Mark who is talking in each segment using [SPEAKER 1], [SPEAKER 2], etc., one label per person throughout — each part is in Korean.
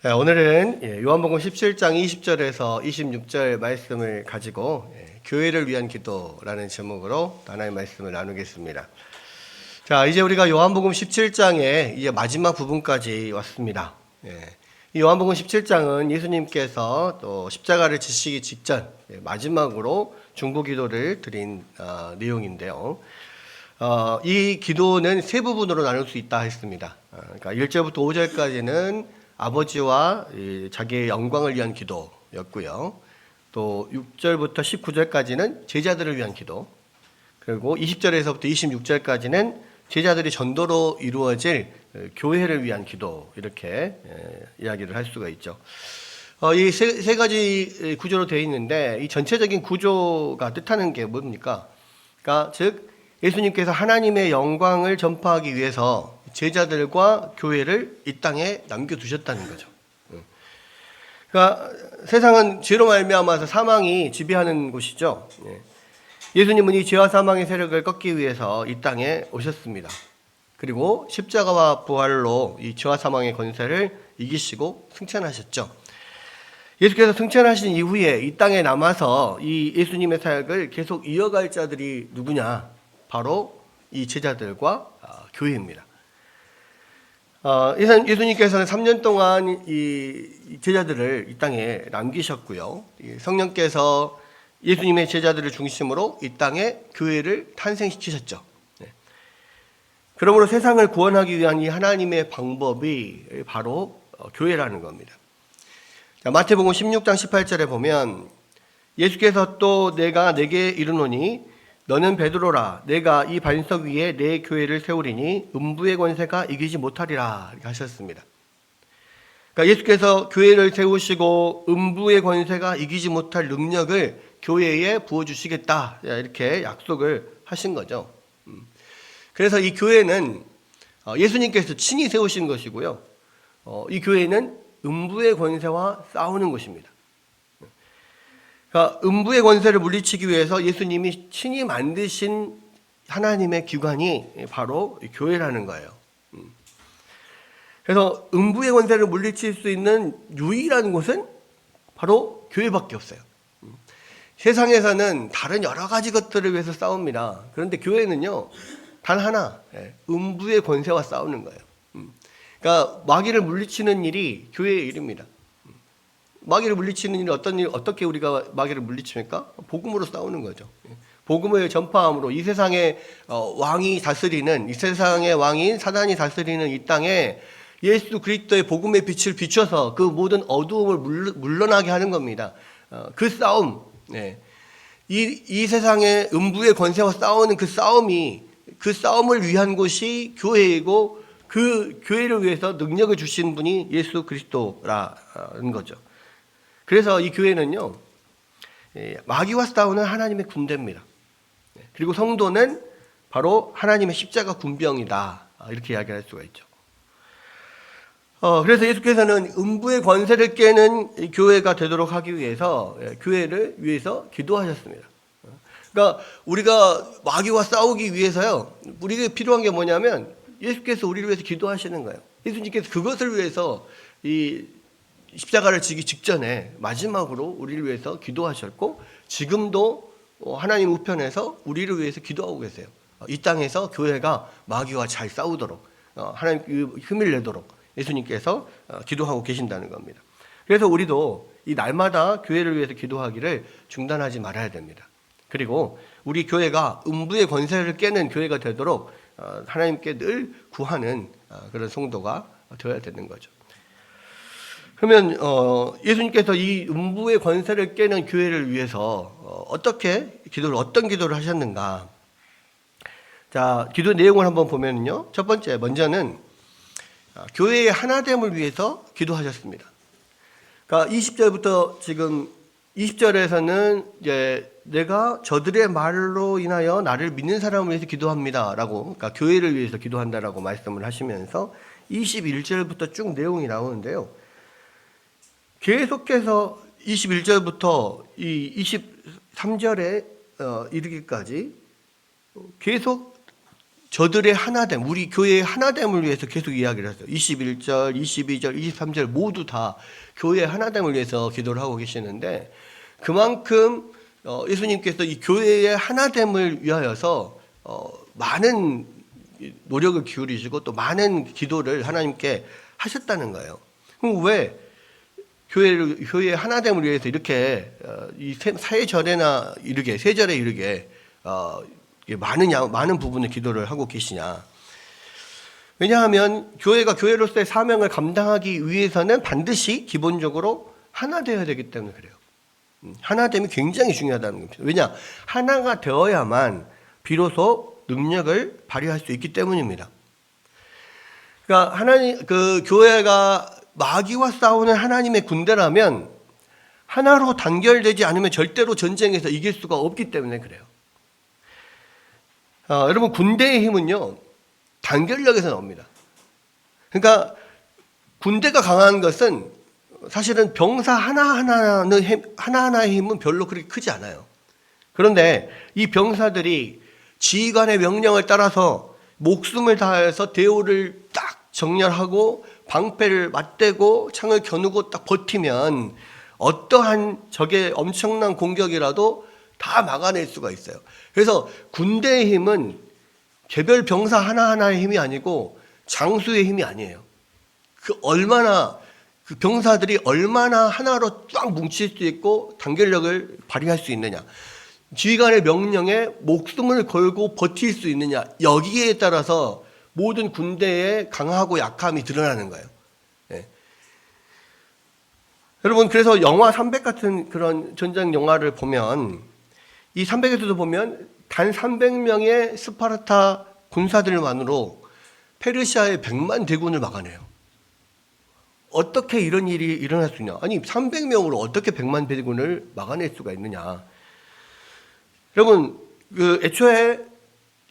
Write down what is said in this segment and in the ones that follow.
[SPEAKER 1] 네, 오늘은 요한복음 17장 20절에서 26절 말씀을 가지고 교회를 위한 기도라는 제목으로 하나님의 말씀을 나누겠습니다. 자, 이제 우리가 요한복음 17장의 이제 마지막 부분까지 왔습니다. 이 요한복음 17장은 예수님께서 또 십자가를 지시기 직전 마지막으로 중보기도를 드린 내용인데요. 이 기도는 세 부분으로 나눌 수 있다 했습니다. 그러니까 1절부터 5절까지는 아버지와 자기의 영광을 위한 기도였고요. 또 6절부터 19절까지는 제자들을 위한 기도, 그리고 20절에서부터 26절까지는 제자들이 전도로 이루어질 교회를 위한 기도, 이렇게 이야기를 할 수가 있죠. 이 세 가지 구조로 되어 있는데, 이 전체적인 구조가 뜻하는 게 뭡니까? 그러니까 즉 예수님께서 하나님의 영광을 전파하기 위해서 제자들과 교회를 이 땅에 남겨두셨다는 거죠. 그러니까 세상은 죄로 말미암아서 사망이 지배하는 곳이죠. 예수님은 이 죄와 사망의 세력을 꺾기 위해서 이 땅에 오셨습니다. 그리고 십자가와 부활로 이 죄와 사망의 권세를 이기시고 승천하셨죠. 예수께서 승천하신 이후에 이 땅에 남아서 이 예수님의 사역을 계속 이어갈 자들이 누구냐? 바로 이 제자들과 교회입니다. 예수님께서는 3년 동안 이 제자들을 이 땅에 남기셨고요. 성령께서 예수님의 제자들을 중심으로 이 땅에 교회를 탄생시키셨죠. 그러므로 세상을 구원하기 위한 이 하나님의 방법이 바로 교회라는 겁니다. 자, 마태복음 16장 18절에 보면 예수께서 또 내가 내게 이르노니 너는 베드로라. 내가 이 반석 위에 내 교회를 세우리니 음부의 권세가 이기지 못하리라. 이렇게 하셨습니다. 그러니까 예수께서 교회를 세우시고 음부의 권세가 이기지 못할 능력을 교회에 부어주시겠다. 이렇게 약속을 하신 거죠. 그래서 이 교회는 예수님께서 친히 세우신 것이고요. 이 교회는 음부의 권세와 싸우는 것입니다. 그러니까 음부의 권세를 물리치기 위해서 예수님이 친히 만드신 하나님의 기관이 바로 교회라는 거예요. 그래서 음부의 권세를 물리칠 수 있는 유일한 곳은 바로 교회밖에 없어요. 세상에서는 다른 여러 가지 것들을 위해서 싸웁니다. 그런데 교회는요, 단 하나, 음부의 권세와 싸우는 거예요. 그러니까 마귀를 물리치는 일이 교회의 일입니다. 마귀를 물리치는 일은 어떻게 우리가 마귀를 물리칩니까? 복음으로 싸우는 거죠. 복음을 전파함으로 이 세상의 왕이 다스리는, 이 세상의 왕인 사단이 다스리는 이 땅에 예수 그리스도의 복음의 빛을 비춰서 그 모든 어두움을 물러나게 하는 겁니다. 그 싸움, 이 세상의 음부의 권세와 싸우는 그 싸움을 위한 곳이 교회이고, 그 교회를 위해서 능력을 주신 분이 예수 그리스도라는 거죠. 그래서 이 교회는요, 마귀와 싸우는 하나님의 군대입니다. 그리고 성도는 바로 하나님의 십자가 군병이다. 이렇게 이야기할 수가 있죠. 그래서 예수께서는 음부의 권세를 깨는 교회가 되도록 하기 위해서 교회를 위해서 기도하셨습니다. 그러니까 우리가 마귀와 싸우기 위해서요, 우리가 필요한 게 뭐냐면 예수께서 우리를 위해서 기도하시는 거예요. 예수님께서 그것을 위해서 이 십자가를 지기 직전에 마지막으로 우리를 위해서 기도하셨고, 지금도 하나님 우편에서 우리를 위해서 기도하고 계세요. 이 땅에서 교회가 마귀와 잘 싸우도록, 하나님 힘을 내도록 예수님께서 기도하고 계신다는 겁니다. 그래서 우리도 이 날마다 교회를 위해서 기도하기를 중단하지 말아야 됩니다. 그리고 우리 교회가 음부의 권세를 깨는 교회가 되도록 하나님께 늘 구하는 그런 성도가 되어야 되는 거죠. 그러면 예수님께서 이 음부의 권세를 깨는 교회를 위해서 어떤 기도를 하셨는가? 자, 기도 내용을 한번 보면요, 첫 번째, 먼저는 교회의 하나됨을 위해서 기도하셨습니다. 그러니까 20절부터 지금 20절에서는 이제 내가 저들의 말로 인하여 나를 믿는 사람을 위해서 기도합니다라고, 그러니까 교회를 위해서 기도한다라고 말씀을 하시면서 21절부터 쭉 내용이 나오는데요. 계속해서 21절부터 이 23절에 이르기까지 계속 저들의 하나됨, 우리 교회의 하나됨을 위해서 계속 이야기를 했어요. 21절, 22절, 23절 모두 다 교회의 하나됨을 위해서 기도를 하고 계시는데, 그만큼 예수님께서 이 교회의 하나됨을 위하여서 많은 노력을 기울이시고 또 많은 기도를 하나님께 하셨다는 거예요. 그럼 왜 교회의 하나됨을 위해서 이렇게 이 세절에나 이르게, 세절에 이르게 많은 부분의 기도를 하고 계시냐? 왜냐하면 교회가 교회로서의 사명을 감당하기 위해서는 반드시 기본적으로 하나 되어야 되기 때문에 그래요. 하나됨이 굉장히 중요하다는 겁니다. 왜냐? 하나가 되어야만 비로소 능력을 발휘할 수 있기 때문입니다. 그러니까 교회가 마귀와 싸우는 하나님의 군대라면 하나로 단결되지 않으면 절대로 전쟁에서 이길 수가 없기 때문에 그래요. 여러분, 군대의 힘은요, 단결력에서 나옵니다. 그러니까 군대가 강한 것은 사실은 병사 하나하나의 힘은 별로 그렇게 크지 않아요. 그런데 이 병사들이 지휘관의 명령을 따라서 목숨을 다해서 대오를 딱 정렬하고 방패를 맞대고 창을 겨누고 딱 버티면 어떠한 적의 엄청난 공격이라도 다 막아낼 수가 있어요. 그래서 군대의 힘은 개별 병사 하나하나의 힘이 아니고 장수의 힘이 아니에요. 그 병사들이 얼마나 하나로 쫙 뭉칠 수 있고 단결력을 발휘할 수 있느냐, 지휘관의 명령에 목숨을 걸고 버틸 수 있느냐, 여기에 따라서 모든 군대의 강하고 약함이 드러나는 거예요. 네. 여러분, 그래서 영화 300 같은 그런 전쟁 영화를 보면 이 300에서도 보면 단 300명의 스파르타 군사들만으로 페르시아의 100만 대군을 막아내요. 어떻게 이런 일이 일어날 수 있냐? 아니, 300명으로 어떻게 100만 대군을 막아낼 수가 있느냐? 여러분, 애초에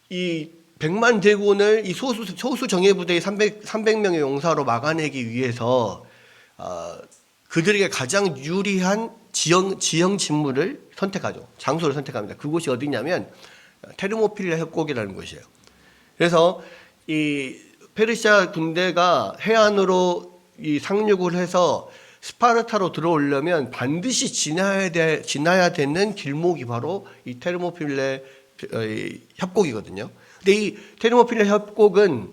[SPEAKER 1] 이 100만 대군을 이 소수 정예부대의 300명의 용사로 막아내기 위해서 그들에게 가장 유리한 지형 진물을 선택하죠. 장소를 선택합니다. 그곳이 어디냐면 테르모필레 협곡이라는 곳이에요. 그래서 이 페르시아 군대가 해안으로 이 상륙을 해서 스파르타로 들어오려면 반드시 지나야 되는 길목이 바로 이 테르모필레 협곡이거든요. 근데 이 테르모필레 협곡은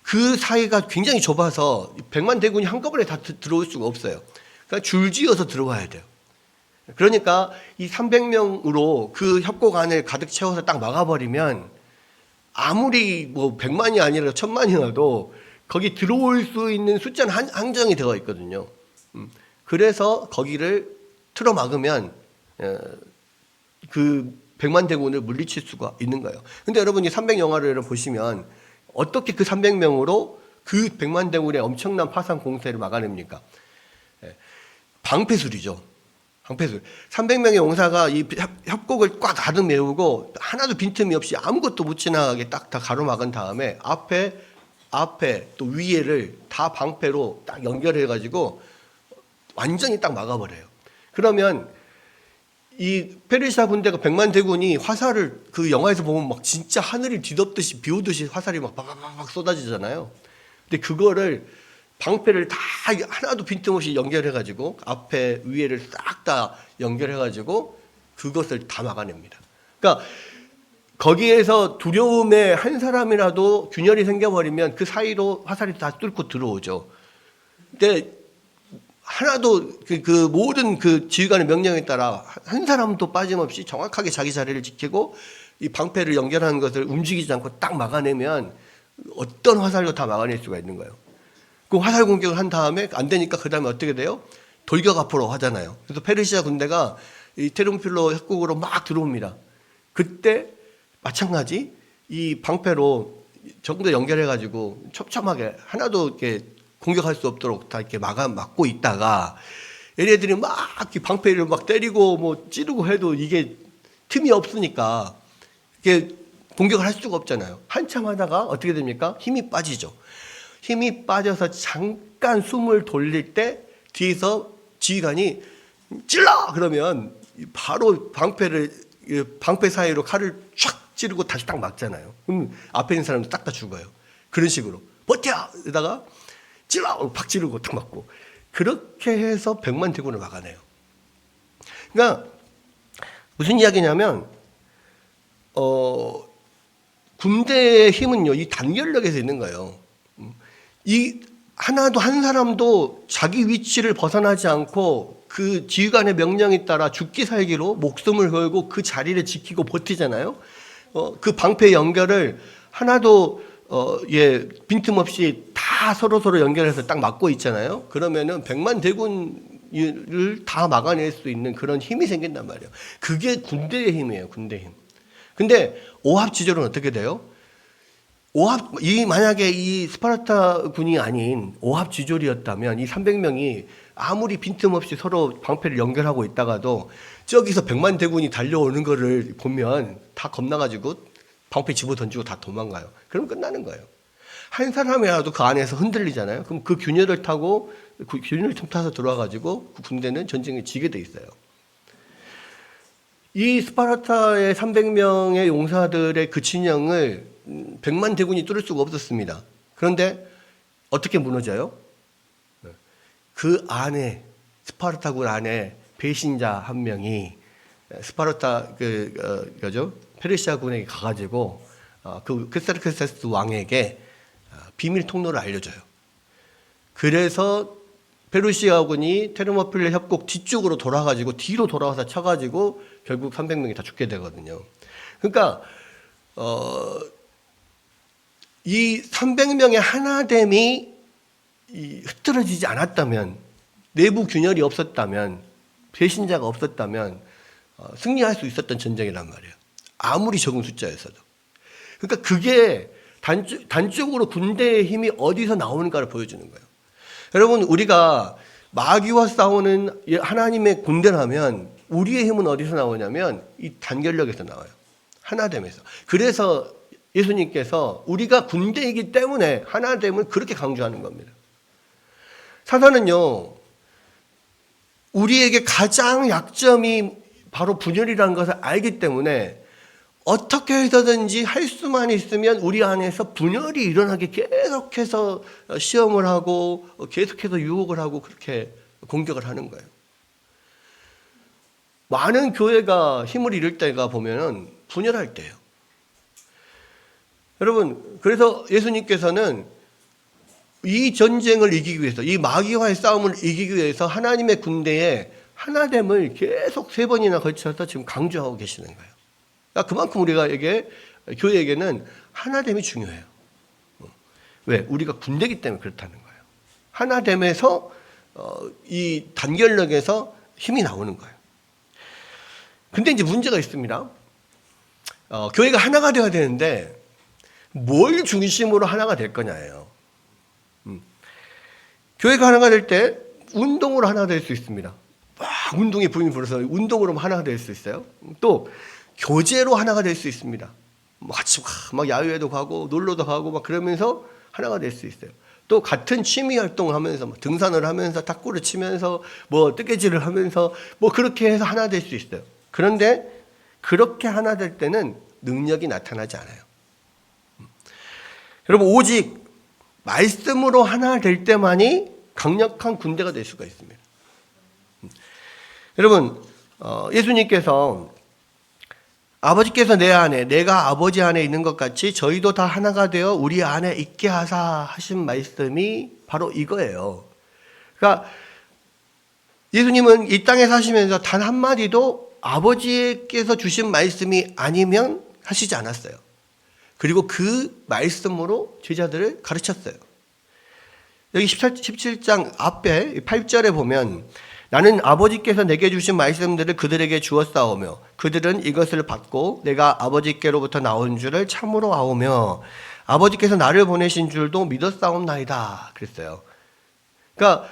[SPEAKER 1] 그 사이가 굉장히 좁아서 100만 대군이 한꺼번에 다 들어올 수가 없어요. 그러니까 줄지어서 들어와야 돼요. 그러니까 이 300명으로 그 협곡 안을 가득 채워서 딱 막아버리면 아무리 뭐 100만이 아니라 1000만이라도 거기 들어올 수 있는 숫자는 한정이 되어 있거든요. 그래서 거기를 틀어 막으면 그 100만 대군을 물리칠 수가 있는 거예요. 근데 여러분이 300 영화를 보시면 어떻게 그 300명으로 그 100만 대군의 엄청난 파상 공세를 막아냅니까? 방패술이죠. 방패술. 300명의 용사가 이 협곡을 꽉 가득 메우고 하나도 빈틈이 없이 아무것도 못 지나가게 딱 다 가로막은 다음에 앞에 또 위에를 다 방패로 딱 연결해가지고 완전히 딱 막아버려요. 그러면 이 페르시아 군대가 100만 대군이 화살을 그 영화에서 보면 막 진짜 하늘이 뒤덮듯이 비 오듯이 화살이 막 박박박 쏟아지잖아요. 근데 그거를 방패를 다 하나도 빈틈없이 연결해가지고 앞에 위에를 싹 다 연결해가지고 그것을 다 막아냅니다. 그러니까 거기에서 두려움에 한 사람이라도 균열이 생겨버리면 그 사이로 화살이 다 뚫고 들어오죠. 근데 하나도 그 모든 그 지휘관의 명령에 따라 한 사람도 빠짐없이 정확하게 자기 자리를 지키고 이 방패를 연결하는 것을 움직이지 않고 딱 막아내면 어떤 화살도 다 막아낼 수가 있는 거예요. 그 화살 공격을 한 다음에 안 되니까 그 다음에 어떻게 돼요? 돌격 앞으로 하잖아요. 그래서 페르시아 군대가 이 테르모필레 협곡으로 막 들어옵니다. 그때 마찬가지 이 방패로 전부 다 연결해가지고 촘촘하게 하나도 이렇게 공격할 수 없도록 다 이렇게 막고 있다가 얘네들이 막 방패를 막 때리고 뭐 찌르고 해도 이게 틈이 없으니까 이게 공격을 할 수가 없잖아요. 한참 하다가 어떻게 됩니까? 힘이 빠지죠. 힘이 빠져서 잠깐 숨을 돌릴 때 뒤에서 지휘관이 찔러! 그러면 바로 방패 사이로 칼을 촥 찌르고 다시 딱 막잖아요. 그럼 앞에 있는 사람도 딱 다 죽어요. 그런 식으로 버텨! 이러다가 찔러! 팍 찌르고 딱 맞고. 그렇게 해서 100만 대군을 막아내요. 그러니까 무슨 이야기냐면 군대의 힘은요, 이 단결력에서 있는 거예요. 이 하나도 한 사람도 자기 위치를 벗어나지 않고 그 지휘관의 명령에 따라 죽기 살기로 목숨을 걸고 그 자리를 지키고 버티잖아요. 그 방패 연결을 하나도 빈틈없이 다 서로 연결해서 딱 막고 있잖아요. 그러면은 100만 대군을 다 막아낼 수 있는 그런 힘이 생긴단 말이에요. 그게 군대의 힘이에요, 군대 힘. 근데 오합지졸은 어떻게 돼요? 만약에 이 스파르타 군이 아닌 오합지졸이었다면 이 300명이 아무리 빈틈없이 서로 방패를 연결하고 있다가도 저기서 100만 대군이 달려오는 거를 보면 다 겁나가지고 방패 집어 던지고 다 도망가요. 그럼 끝나는 거예요. 한 사람이라도 그 안에서 흔들리잖아요. 그럼 그 균열을 타고 그 균열을 틈타서 들어와가지고 그 군대는 전쟁에 지게 돼 있어요. 이 스파르타의 300명의 용사들의 그 진영을 100만 대군이 뚫을 수가 없었습니다. 그런데 어떻게 무너져요? 그 안에 스파르타군 안에 배신자 한 명이 스파르타 페르시아군에게 가가지고 그 크세르크세스 왕에게 비밀 통로를 알려줘요. 그래서 페르시아군이 테르모필레 협곡 뒤쪽으로 돌아가지고 뒤로 돌아와서 쳐가지고 결국 300명이 다 죽게 되거든요. 그러니까 이 300명의 하나됨이 흐트러지지 않았다면, 내부 균열이 없었다면, 배신자가 없었다면 승리할 수 있었던 전쟁이란 말이에요. 아무리 적은 숫자였어도. 그러니까 그게 단적으로 군대의 힘이 어디서 나오는가를 보여주는 거예요. 여러분, 우리가 마귀와 싸우는 하나님의 군대라면 우리의 힘은 어디서 나오냐면 이 단결력에서 나와요. 하나됨에서. 그래서 예수님께서 우리가 군대이기 때문에 하나됨을 그렇게 강조하는 겁니다. 사단은요, 우리에게 가장 약점이 바로 분열이라는 것을 알기 때문에 어떻게 해서든지 할 수만 있으면 우리 안에서 분열이 일어나게 계속해서 시험을 하고 계속해서 유혹을 하고 그렇게 공격을 하는 거예요. 많은 교회가 힘을 잃을 때가 보면은 분열할 때예요. 여러분, 그래서 예수님께서는 이 전쟁을 이기기 위해서, 이 마귀와의 싸움을 이기기 위해서 하나님의 군대에 하나됨을 계속 3번이나 걸쳐서 지금 강조하고 계시는 거예요. 그러니까 그만큼 우리가 교회에게는 하나됨이 중요해요. 왜? 우리가 군대이기 때문에 그렇다는 거예요. 하나됨에서 이 단결력에서 힘이 나오는 거예요. 근데 이제 문제가 있습니다. 교회가 하나가 되어야 되는데 뭘 중심으로 하나가 될 거냐예요. 교회가 하나가 될 때 운동으로 하나가 될 수 있습니다. 막 운동에 부임이 불어서 운동으로 하나가 될 수 있어요. 또 교제로 하나가 될 수 있습니다. 같이 막 야외에도 가고 놀러도 가고 막 그러면서 하나가 될 수 있어요. 또 같은 취미 활동을 하면서 뭐 등산을 하면서 탁구를 치면서 뭐 뜨개질을 하면서 뭐 그렇게 해서 하나 될 수 있어요. 그런데 그렇게 하나 될 때는 능력이 나타나지 않아요. 여러분, 오직 말씀으로 하나 될 때만이 강력한 군대가 될 수가 있습니다. 여러분, 예수님께서 아버지께서 내 안에, 내가 아버지 안에 있는 것 같이 저희도 다 하나가 되어 우리 안에 있게 하사 하신 말씀이 바로 이거예요. 그러니까 예수님은 이 땅에 사시면서 단 한마디도 아버지께서 주신 말씀이 아니면 하시지 않았어요. 그리고 그 말씀으로 제자들을 가르쳤어요. 여기 17장 앞에 8절에 보면 나는 아버지께서 내게 주신 말씀들을 그들에게 주었사오며 그들은 이것을 받고 내가 아버지께로부터 나온 줄을 참으로 아오며 아버지께서 나를 보내신 줄도 믿었사옵나이다 그랬어요. 그러니까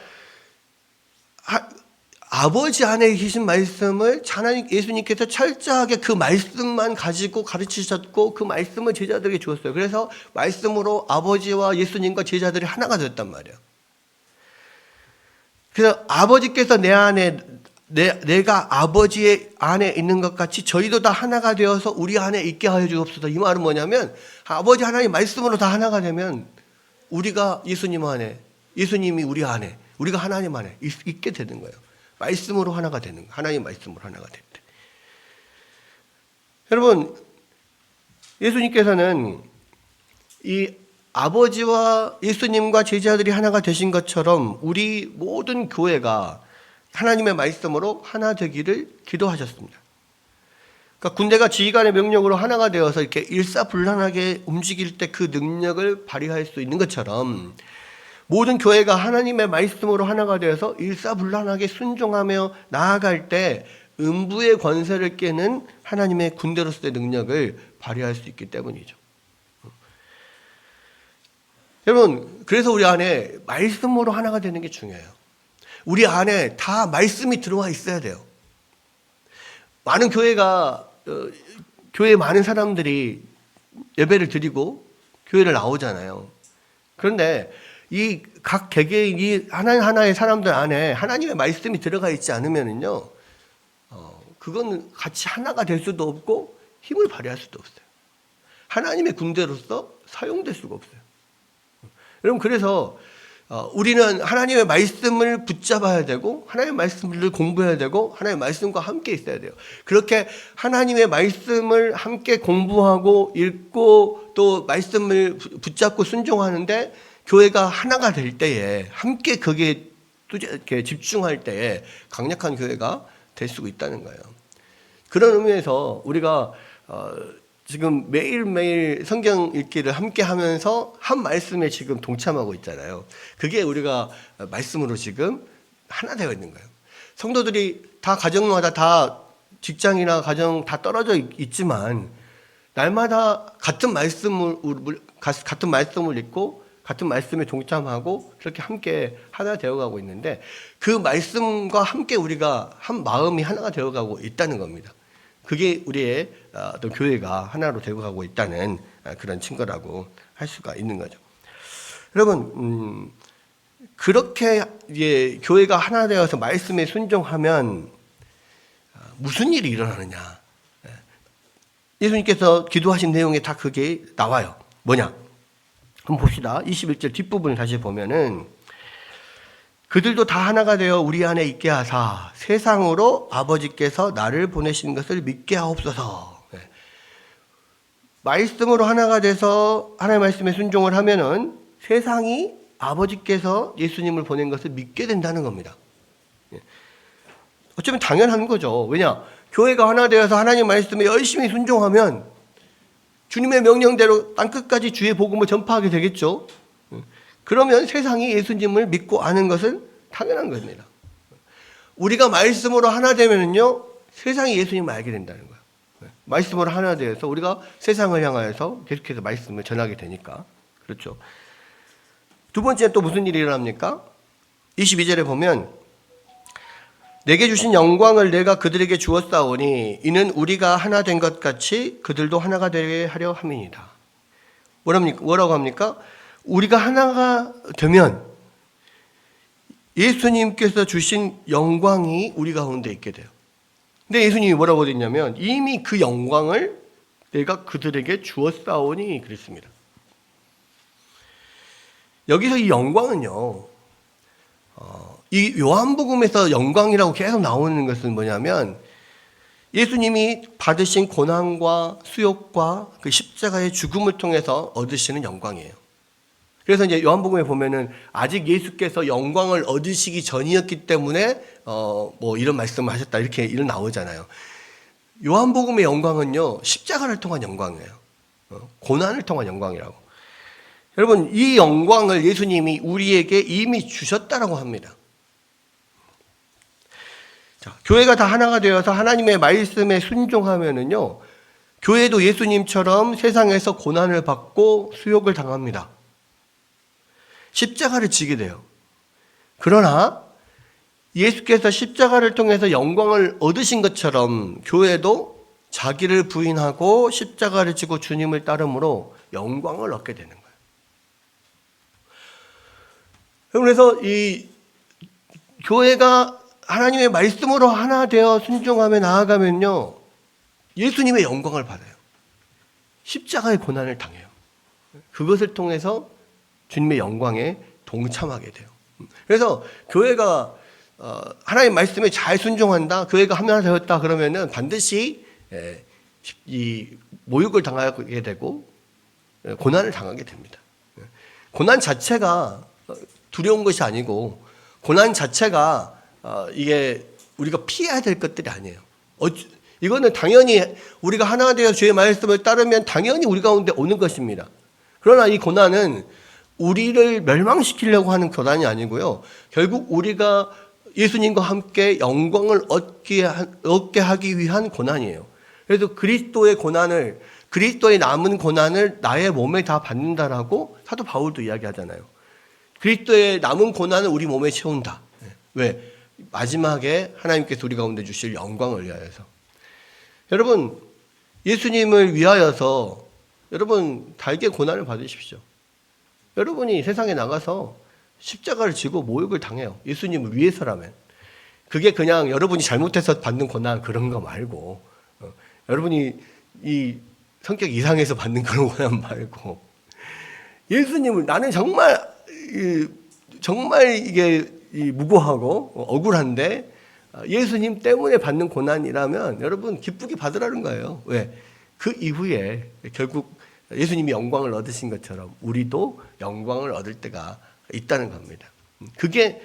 [SPEAKER 1] 아버지 안에 계신 말씀을 예수님께서 철저하게 그 말씀만 가지고 가르치셨고 그 말씀을 제자들에게 주었어요. 그래서 말씀으로 아버지와 예수님과 제자들이 하나가 되었단 말이에요. 그래서 아버지께서 내 안에 내가 아버지의 안에 있는 것 같이 저희도 다 하나가 되어서 우리 안에 있게 하여 주옵소서. 이 말은 뭐냐면 아버지 하나님 말씀으로 다 하나가 되면 우리가 예수님 안에, 예수님이 우리 안에, 우리가 하나님 안에 있게 되는 거예요. 말씀으로 하나가 되는 거예요. 하나님 말씀으로 하나가 될 때. 여러분, 예수님께서는 이 아버지와 예수님과 제자들이 하나가 되신 것처럼 우리 모든 교회가 하나님의 말씀으로 하나 되기를 기도하셨습니다. 그러니까 군대가 지휘관의 명령으로 하나가 되어서 이렇게 일사불란하게 움직일 때 그 능력을 발휘할 수 있는 것처럼 모든 교회가 하나님의 말씀으로 하나가 되어서 일사불란하게 순종하며 나아갈 때 음부의 권세를 깨는 하나님의 군대로서의 능력을 발휘할 수 있기 때문이죠. 여러분, 그래서 우리 안에 말씀으로 하나가 되는 게 중요해요. 우리 안에 다 말씀이 들어와 있어야 돼요. 많은 교회가 교회에 많은 사람들이 예배를 드리고 교회를 나오잖아요. 그런데 이 각 개개인이 하나하나의 사람들 안에 하나님의 말씀이 들어가 있지 않으면은요, 그건 같이 하나가 될 수도 없고 힘을 발휘할 수도 없어요. 하나님의 군대로서 사용될 수가 없어요. 여러분, 그래서 우리는 하나님의 말씀을 붙잡아야 되고 하나님의 말씀을 공부해야 되고 하나님의 말씀과 함께 있어야 돼요. 그렇게 하나님의 말씀을 함께 공부하고 읽고 또 말씀을 붙잡고 순종하는데 교회가 하나가 될 때에 함께 거기에 이렇게 집중할 때에 강력한 교회가 될 수 있다는 거예요. 그런 의미에서 우리가 지금 매일매일 성경 읽기를 함께 하면서 한 말씀에 지금 동참하고 있잖아요. 그게 우리가 말씀으로 지금 하나 되어 있는 거예요. 성도들이 다 가정마다 다 직장이나 가정 다 떨어져 있지만 날마다 같은 말씀을 읽고 같은 말씀에 동참하고 그렇게 함께 하나 되어가고 있는데 그 말씀과 함께 우리가 한 마음이 하나가 되어가고 있다는 겁니다. 그게 우리의 어떤 교회가 하나로 되어가고 있다는 그런 증거라고 할 수가 있는 거죠. 여러분, 그렇게 교회가 하나 되어서 말씀에 순종하면 무슨 일이 일어나느냐? 예수님께서 기도하신 내용에 다 그게 나와요. 뭐냐? 한번 봅시다. 21절 뒷부분을 다시 보면은 그들도 다 하나가 되어 우리 안에 있게 하사 세상으로 아버지께서 나를 보내신 것을 믿게 하옵소서. 말씀으로 하나가 돼서 하나님의 말씀에 순종을 하면은 세상이 아버지께서 예수님을 보낸 것을 믿게 된다는 겁니다. 어쩌면 당연한 거죠. 왜냐? 교회가 하나 되어서 하나님 말씀에 열심히 순종하면 주님의 명령대로 땅끝까지 주의 복음을 전파하게 되겠죠. 그러면 세상이 예수님을 믿고 아는 것은 당연한 겁니다. 우리가 말씀으로 하나 되면은요, 세상이 예수님을 알게 된다는 거예요. 말씀으로 하나 되어서 우리가 세상을 향하여서 계속해서 말씀을 전하게 되니까. 그렇죠. 두 번째 또 무슨 일이 일어납니까? 22절에 보면 내게 주신 영광을 내가 그들에게 주었사오니 이는 우리가 하나 된 것 같이 그들도 하나가 되게 하려 함이니이다. 뭐라고 합니까? 우리가 하나가 되면 예수님께서 주신 영광이 우리 가운데 있게 돼요. 근데 예수님이 뭐라고 했냐면 이미 그 영광을 내가 그들에게 주었사오니 그랬습니다. 여기서 이 영광은요, 이 요한복음에서 영광이라고 계속 나오는 것은 뭐냐면 예수님이 받으신 고난과 수욕과 그 십자가의 죽음을 통해서 얻으시는 영광이에요. 그래서 이제 요한복음에 보면은 아직 예수께서 영광을 얻으시기 전이었기 때문에 뭐 이런 말씀을 하셨다 이렇게 나오잖아요. 요한복음의 영광은요, 십자가를 통한 영광이에요. 고난을 통한 영광이라고. 여러분, 이 영광을 예수님이 우리에게 이미 주셨다라고 합니다. 자, 교회가 다 하나가 되어서 하나님의 말씀에 순종하면은요, 교회도 예수님처럼 세상에서 고난을 받고 수욕을 당합니다. 십자가를 지게 돼요. 그러나 예수께서 십자가를 통해서 영광을 얻으신 것처럼 교회도 자기를 부인하고 십자가를 지고 주님을 따름으로 영광을 얻게 되는 거예요. 그래서 이 교회가 하나님의 말씀으로 하나 되어 순종하며 나아가면요, 예수님의 영광을 받아요. 십자가의 고난을 당해요. 그것을 통해서 주님의 영광에 동참하게 돼요. 그래서 교회가 하나님 말씀에 잘 순종한다, 교회가 하나 되었다 그러면은 반드시 이 모욕을 당하게 되고 고난을 당하게 됩니다. 고난 자체가 두려운 것이 아니고, 고난 자체가 이게 우리가 피해야 될 것들이 아니에요. 이거는 당연히 우리가 하나 되어 주의 말씀을 따르면 당연히 우리 가운데 오는 것입니다. 그러나 이 고난은 우리를 멸망시키려고 하는 고난이 아니고요, 결국 우리가 예수님과 함께 영광을 얻게 하기 위한 고난이에요. 그래서 그리스도의 남은 고난을 나의 몸에 다 받는다라고 사도 바울도 이야기하잖아요. 그리스도의 남은 고난을 우리 몸에 채운다. 왜? 마지막에 하나님께서 우리 가운데 주실 영광을 위하여서. 여러분, 예수님을 위하여서 여러분 달게 고난을 받으십시오. 여러분이 세상에 나가서 십자가를 지고 모욕을 당해요. 예수님을 위해서라면. 그게 그냥 여러분이 잘못해서 받는 고난 그런 거 말고, 여러분이 이 성격 이상해서 받는 그런 고난 말고, 예수님을, 나는 정말 이게 무고하고 억울한데 예수님 때문에 받는 고난이라면 여러분 기쁘게 받으라는 거예요. 왜? 그 이후에 결국 예수님이 영광을 얻으신 것처럼 우리도 영광을 얻을 때가 있다는 겁니다. 그게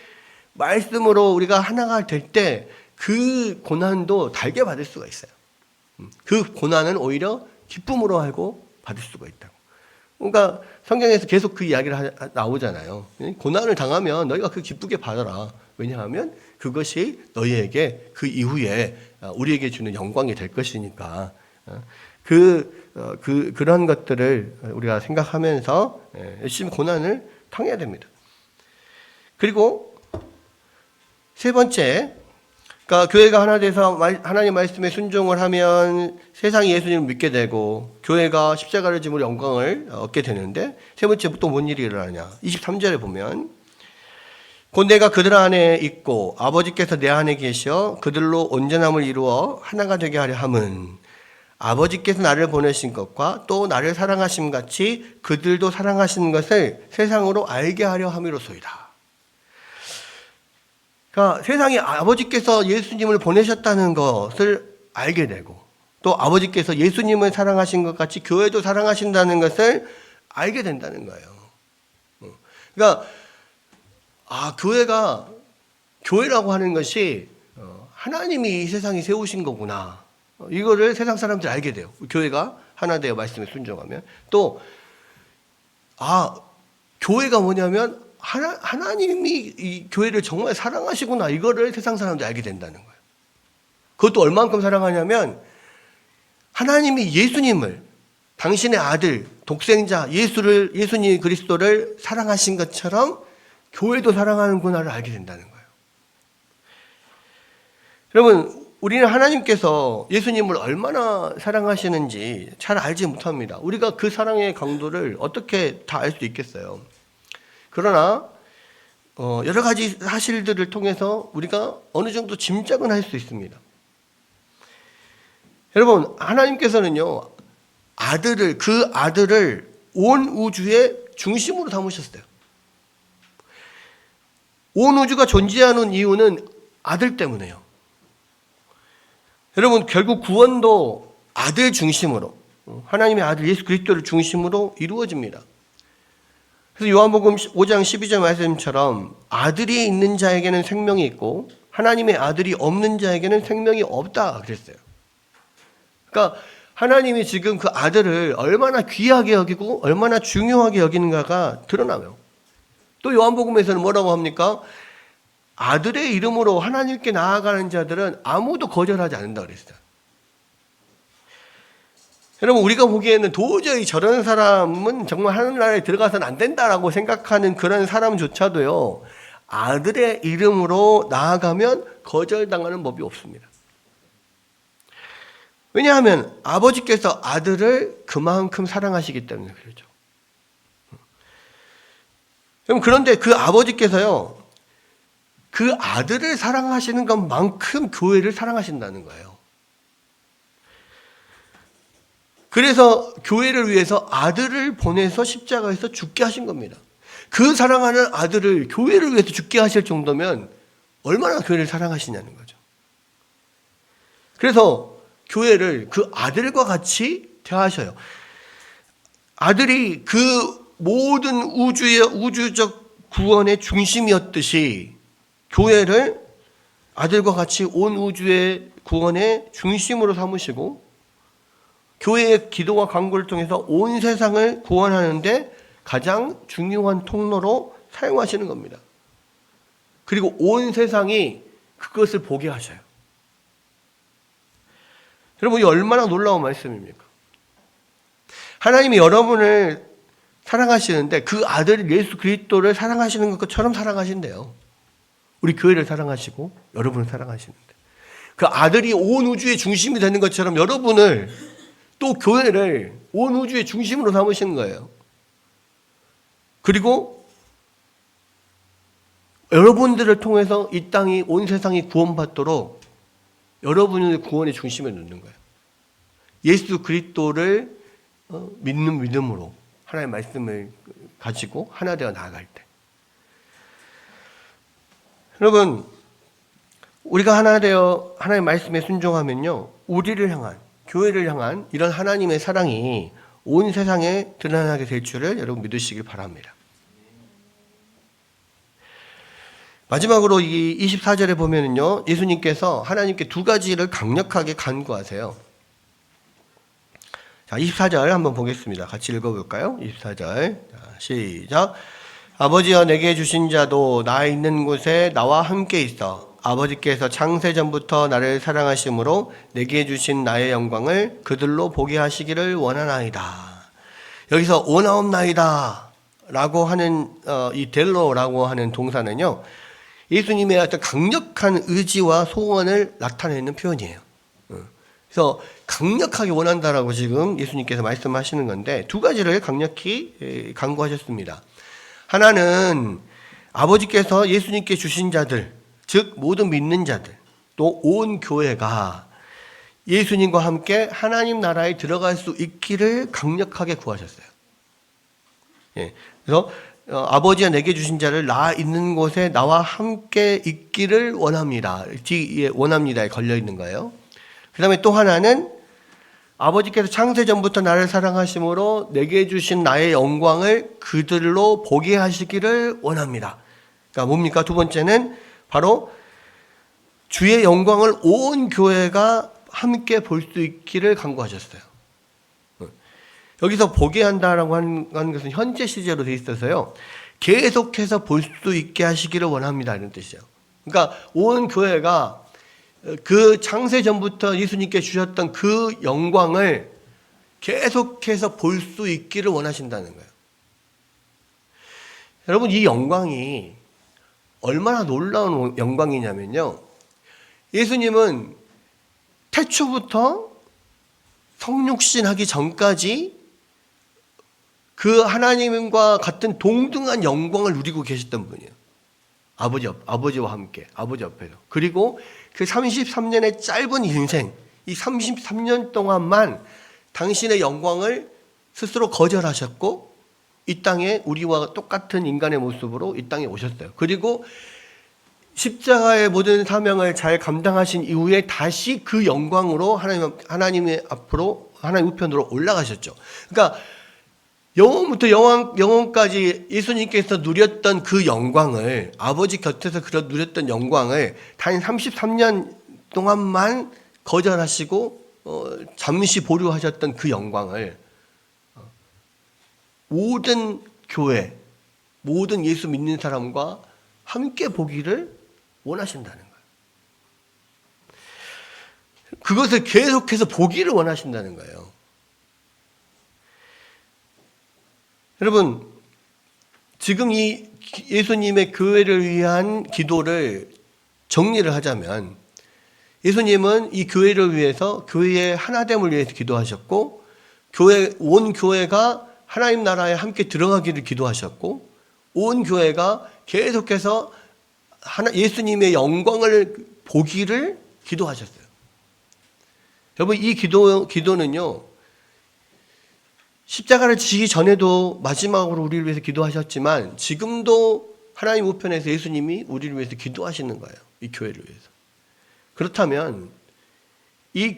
[SPEAKER 1] 말씀으로 우리가 하나가 될 때 그 고난도 달게 받을 수가 있어요. 그 고난은 오히려 기쁨으로 알고 받을 수가 있다고. 그러니까 성경에서 계속 그 이야기를 나오잖아요. 고난을 당하면 너희가 그 기쁘게 받아라. 왜냐하면 그것이 너희에게 그 이후에 우리에게 주는 영광이 될 것이니까. 그런 것들을 우리가 생각하면서 열심히 고난을 당해야 됩니다. 그리고 세 번째, 그러니까 교회가 하나 돼서 하나님 말씀에 순종을 하면 세상이 예수님을 믿게 되고 교회가 십자가를 지므로 영광을 얻게 되는데, 세 번째 또 뭔 일이 일어나냐. 23절에 보면 곧 내가 그들 안에 있고 아버지께서 내 안에 계셔 그들로 온전함을 이루어 하나가 되게 하려 함은 아버지께서 나를 보내신 것과 또 나를 사랑하심 같이 그들도 사랑하신 것을 세상으로 알게 하려 함이로소이다. 그러니까 세상에 아버지께서 예수님을 보내셨다는 것을 알게 되고, 또 아버지께서 예수님을 사랑하신 것 같이 교회도 사랑하신다는 것을 알게 된다는 거예요. 그러니까 교회라고 하는 것이 하나님이 이 세상에 세우신 거구나. 이거를 세상 사람들이 알게 돼요. 교회가 하나 되어 말씀에 순종하면. 또 교회가 뭐냐면 하나님이 이 교회를 정말 사랑하시구나. 이거를 세상 사람들이 알게 된다는 거예요. 그것도 얼만큼 사랑하냐면 하나님이 예수님을, 당신의 아들, 독생자 예수님 그리스도를 사랑하신 것처럼 교회도 사랑하는구나를 알게 된다는 거예요. 여러분, 우리는 하나님께서 예수님을 얼마나 사랑하시는지 잘 알지 못합니다. 우리가 그 사랑의 강도를 어떻게 다 알 수 있겠어요. 그러나 여러 가지 사실들을 통해서 우리가 어느 정도 짐작은 할 수 있습니다. 여러분, 하나님께서는요, 그 아들을 온 우주의 중심으로 삼으셨어요. 온 우주가 존재하는 이유는 아들 때문에요. 여러분, 결국 구원도 아들 중심으로, 하나님의 아들 예수 그리스도를 중심으로 이루어집니다. 그래서 요한복음 5장 12절 말씀처럼 아들이 있는 자에게는 생명이 있고 하나님의 아들이 없는 자에게는 생명이 없다 그랬어요. 그러니까 하나님이 지금 그 아들을 얼마나 귀하게 여기고 얼마나 중요하게 여기는가가 드러나요. 또 요한복음에서는 뭐라고 합니까? 아들의 이름으로 하나님께 나아가는 자들은 아무도 거절하지 않는다 그랬어요. 여러분, 우리가 보기에는 도저히 저런 사람은 정말 하늘나라에 들어가서는 안 된다라고 생각하는 그런 사람조차도요, 아들의 이름으로 나아가면 거절당하는 법이 없습니다. 왜냐하면 아버지께서 아들을 그만큼 사랑하시기 때문에 그러죠. 그런데 그 아버지께서요, 그 아들을 사랑하시는 것만큼 교회를 사랑하신다는 거예요. 그래서 교회를 위해서 아들을 보내서 십자가에서 죽게 하신 겁니다. 그 사랑하는 아들을 교회를 위해서 죽게 하실 정도면 얼마나 교회를 사랑하시냐는 거죠. 그래서 교회를 그 아들과 같이 대하셔요. 아들이 그 모든 우주적 구원의 중심이었듯이 교회를 아들과 같이 온 우주의 구원의 중심으로 삼으시고 교회의 기도와 간구를 통해서 온 세상을 구원하는데 가장 중요한 통로로 사용하시는 겁니다. 그리고 온 세상이 그것을 보게 하셔요. 여러분, 이 얼마나 놀라운 말씀입니까? 하나님이 여러분을 사랑하시는데 그 아들 예수 그리스도를 사랑하시는 것처럼 사랑하신대요. 우리 교회를 사랑하시고 여러분을 사랑하시는데 그 아들이 온 우주의 중심이 되는 것처럼 여러분을 또 교회를 온 우주의 중심으로 삼으시는 거예요. 그리고 여러분들을 통해서 이 땅이 온 세상이 구원받도록 여러분을 구원의 중심에 놓는 거예요. 예수 그리스도를 믿는 믿음으로 하나님의 말씀을 가지고 하나 되어 나아갈 때 여러분 우리가 하나 되어 하나님의 말씀에 순종하면요 우리를 향한 교회를 향한 이런 하나님의 사랑이 온 세상에 드러나게 될 줄을 여러분 믿으시길 바랍니다. 마지막으로 이 24절에 보면은요 예수님께서 하나님께 두 가지를 강력하게 간구하세요. 자, 24절 한번 보겠습니다. 같이 읽어볼까요? 24절 시작. 아버지여 내게 주신 자도 나 있는 곳에 나와 함께 있어 아버지께서 창세전부터 나를 사랑하심으로 내게 주신 나의 영광을 그들로 보게 하시기를 원하나이다. 여기서 원하옵나이다 라고 하는 이 델로라고 하는 동사는요 예수님의 어떤 강력한 의지와 소원을 나타내는 표현이에요. 그래서 강력하게 원한다라고 지금 예수님께서 말씀하시는 건데 두 가지를 강력히 강구하셨습니다. 하나는 아버지께서 예수님께 주신 자들, 즉 모든 믿는 자들, 또 온 교회가 예수님과 함께 하나님 나라에 들어갈 수 있기를 강력하게 구하셨어요. 예, 그래서 아버지가 내게 주신 자를 나 있는 곳에 나와 함께 있기를 원합니다. 뒤에 원합니다에 걸려 있는 거예요. 그 다음에 또 하나는 아버지께서 창세전부터 나를 사랑하심으로 내게 주신 나의 영광을 그들로 보게 하시기를 원합니다. 그러니까 뭡니까? 두 번째는 바로 주의 영광을 온 교회가 함께 볼 수 있기를 간구하셨어요. 여기서 보게 한다라고 하는 것은 현재 시제로 되어 있어서요. 계속해서 볼 수 있게 하시기를 원합니다. 이런 뜻이에요. 그러니까 온 교회가 그 창세 전부터 예수님께 주셨던 그 영광을 계속해서 볼 수 있기를 원하신다는 거예요. 여러분 이 영광이 얼마나 놀라운 영광이냐면요. 예수님은 태초부터 성육신하기 전까지 그 하나님과 같은 동등한 영광을 누리고 계셨던 분이에요. 아버지와 함께, 아버지 옆에서. 그리고 그 33년의 짧은 인생, 이 33년 동안만 당신의 영광을 스스로 거절하셨고 이 땅에 우리와 똑같은 인간의 모습으로 이 땅에 오셨어요. 그리고 십자가의 모든 사명을 잘 감당하신 이후에 다시 그 영광으로 하나님의 앞으로 하나님 우편으로 올라가셨죠. 그러니까 영원부터 영원까지 예수님께서 누렸던 그 영광을 아버지 곁에서 누렸던 영광을 단 33년 동안만 거절하시고 잠시 보류하셨던 그 영광을 모든 교회, 모든 예수 믿는 사람과 함께 보기를 원하신다는 거예요. 그것을 계속해서 보기를 원하신다는 거예요. 여러분, 지금 이 예수님의 교회를 위한 기도를 정리를 하자면 예수님은 이 교회를 위해서 교회의 하나됨을 위해서 기도하셨고 온 교회가 하나님 나라에 함께 들어가기를 기도하셨고 온 교회가 계속해서 예수님의 영광을 보기를 기도하셨어요. 여러분, 이 기도는요, 십자가를 지기 전에도 마지막으로 우리를 위해서 기도하셨지만 지금도 하나님 우편에서 예수님이 우리를 위해서 기도하시는 거예요. 이 교회를 위해서. 그렇다면 이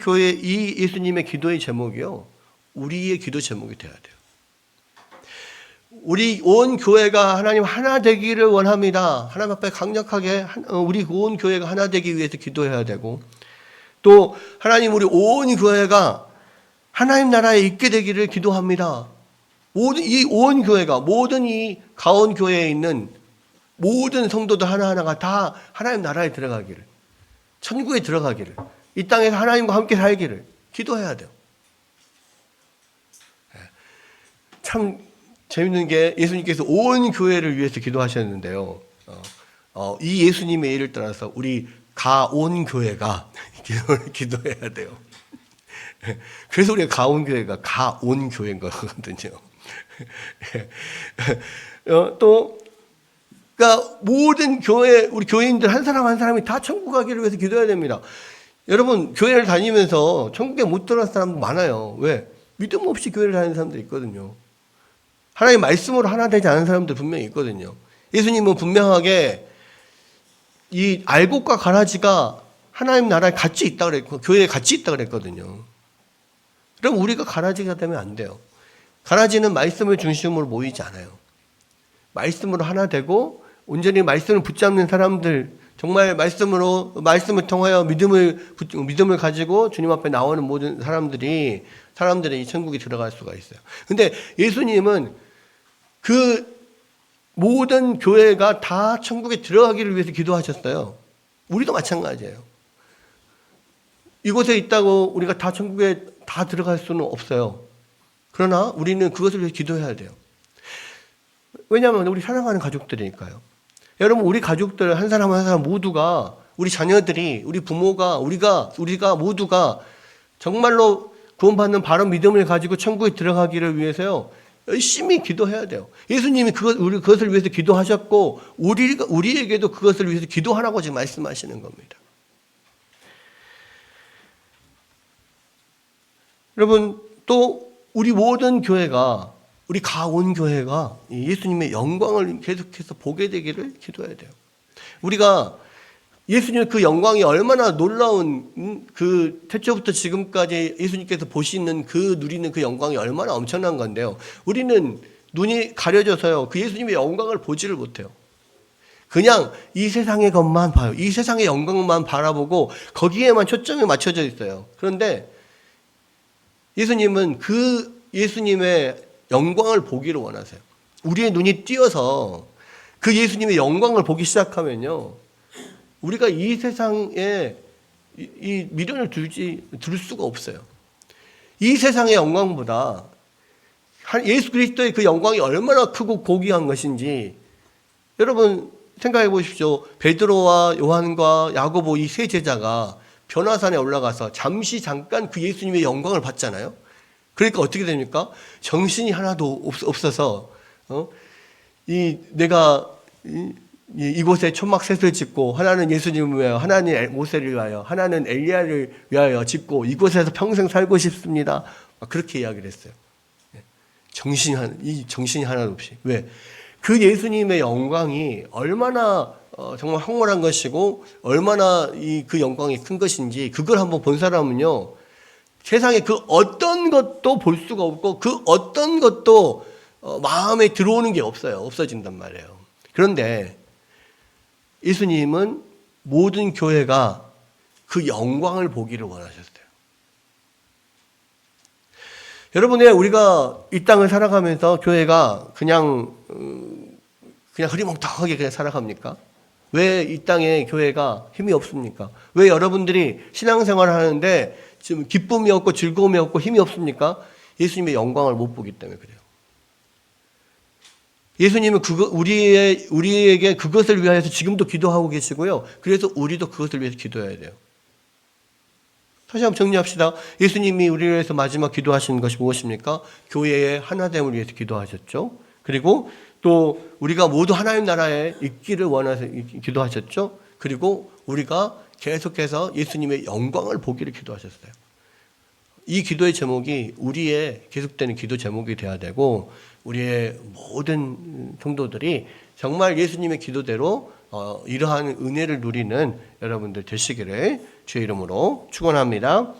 [SPEAKER 1] 예수님의 기도의 제목이요, 우리의 기도 제목이 돼야 돼요. 우리 온 교회가 하나님 하나 되기를 원합니다. 하나님 앞에 강력하게 우리 온 교회가 하나 되기 위해서 기도해야 되고, 또 하나님 우리 온 교회가 하나님 나라에 있게 되기를 기도합니다. 이 온 교회가, 모든 이 가온 교회에 있는 모든 성도들 하나하나가 다 하나님 나라에 들어가기를, 천국에 들어가기를, 이 땅에서 하나님과 함께 살기를 기도해야 돼요. 참 재밌는 게 예수님께서 온 교회를 위해서 기도하셨는데요. 이 예수님의 예를 따라서 우리 가온 교회가 기도해야 돼요. 그래서 우리가 가온 교회가 가온 교회인 거거든요. 또 그러니까 모든 교회, 우리 교인들 한 사람 한 사람이 다 천국 가기를 위해서 기도해야 됩니다. 여러분, 교회를 다니면서 천국에 못 들어간 사람도 많아요. 왜? 믿음 없이 교회를 다니는 사람도 있거든요. 하나님의 말씀으로 하나 되지 않은 사람들 분명히 있거든요. 예수님은 분명하게 이 알곡과 가라지가 하나님 나라에 같이 있다 그랬고, 교회에 같이 있다 그랬거든요. 그럼 우리가 가라지가 되면 안 돼요. 가라지는 말씀을 중심으로 모이지 않아요. 말씀으로 하나 되고 온전히 말씀을 붙잡는 사람들, 정말 말씀을 통하여 믿음을 가지고 주님 앞에 나오는 모든 사람들이 이 천국에 들어갈 수가 있어요. 근데 예수님은 그 모든 교회가 다 천국에 들어가기를 위해서 기도하셨어요. 우리도 마찬가지예요. 이곳에 있다고 우리가 다 천국에 다 들어갈 수는 없어요. 그러나 우리는 그것을 위해서 기도해야 돼요. 왜냐하면 우리 사랑하는 가족들이니까요. 여러분, 우리 가족들 한 사람 한 사람 모두가, 우리 자녀들이, 우리 부모가, 우리가 모두가 정말로 구원받는 바른 믿음을 가지고 천국에 들어가기를 위해서요, 열심히 기도해야 돼요. 예수님이 그것을 위해서 기도하셨고, 우리에게도 그것을 위해서 기도하라고 지금 말씀하시는 겁니다. 여러분, 또 우리 모든 교회가, 우리 가온 교회가 예수님의 영광을 계속해서 보게 되기를 기도해야 돼요. 우리가 예수님의 그 영광이 얼마나 놀라운, 그 태초부터 지금까지 예수님께서 누리는 그 영광이 얼마나 엄청난 건데요. 우리는 눈이 가려져서요, 그 예수님의 영광을 보지를 못해요. 그냥 이 세상의 것만 봐요. 이 세상의 영광만 바라보고 거기에만 초점이 맞춰져 있어요. 그런데 예수님은 그 예수님의 영광을 보기를 원하세요. 우리의 눈이 띄어서 그 예수님의 영광을 보기 시작하면요, 우리가 이 세상에 이 미련을 둘 수가 없어요. 이 세상의 영광보다 예수 그리스도의 그 영광이 얼마나 크고 고귀한 것인지 여러분 생각해 보십시오. 베드로와 요한과 야고보 이 세 제자가 변화산에 올라가서 잠깐 그 예수님의 영광을 봤잖아요. 그러니까 어떻게 됩니까? 정신이 하나도 없어서 내가 이곳에 초막셋을 짓고, 하나는 예수님을 위하여, 하나는 모세를 위하여, 하나는 엘리야를 위하여 짓고 이곳에서 평생 살고 싶습니다. 그렇게 이야기를 했어요. 정신이 하나도 없이. 왜? 그 예수님의 영광이 얼마나 정말 황홀한 것이고 얼마나 그 영광이 큰 것인지 그걸 한번 본 사람은요, 세상에 그 어떤 것도 볼 수가 없고 그 어떤 것도 마음에 들어오는 게 없어진단 말이에요. 그런데 예수님은 모든 교회가 그 영광을 보기를 원하셨어요. 여러분, 왜 우리가 이 땅을 살아가면서 교회가 그냥 흐리멍텅하게 그냥 살아갑니까? 왜 이 땅에 교회가 힘이 없습니까? 왜 여러분들이 신앙생활을 하는데 지금 기쁨이 없고 즐거움이 없고 힘이 없습니까? 예수님의 영광을 못 보기 때문에 그래요. 예수님은 우리에게 그것을 위하여서 지금도 기도하고 계시고요. 그래서 우리도 그것을 위해서 기도해야 돼요. 다시 한번 정리합시다. 예수님이 우리를 위해서 마지막 기도하신 것이 무엇입니까? 교회의 하나됨을 위해서 기도하셨죠. 그리고 또 우리가 모두 하나님 나라에 있기를 원하서 기도하셨죠. 그리고 우리가 계속해서 예수님의 영광을 보기를 기도하셨어요. 이 기도의 제목이 우리의 계속되는 기도 제목이 돼야 되고, 우리의 모든 성도들이 정말 예수님의 기도대로 이러한 은혜를 누리는 여러분들 되시기를 주의 이름으로 축원합니다.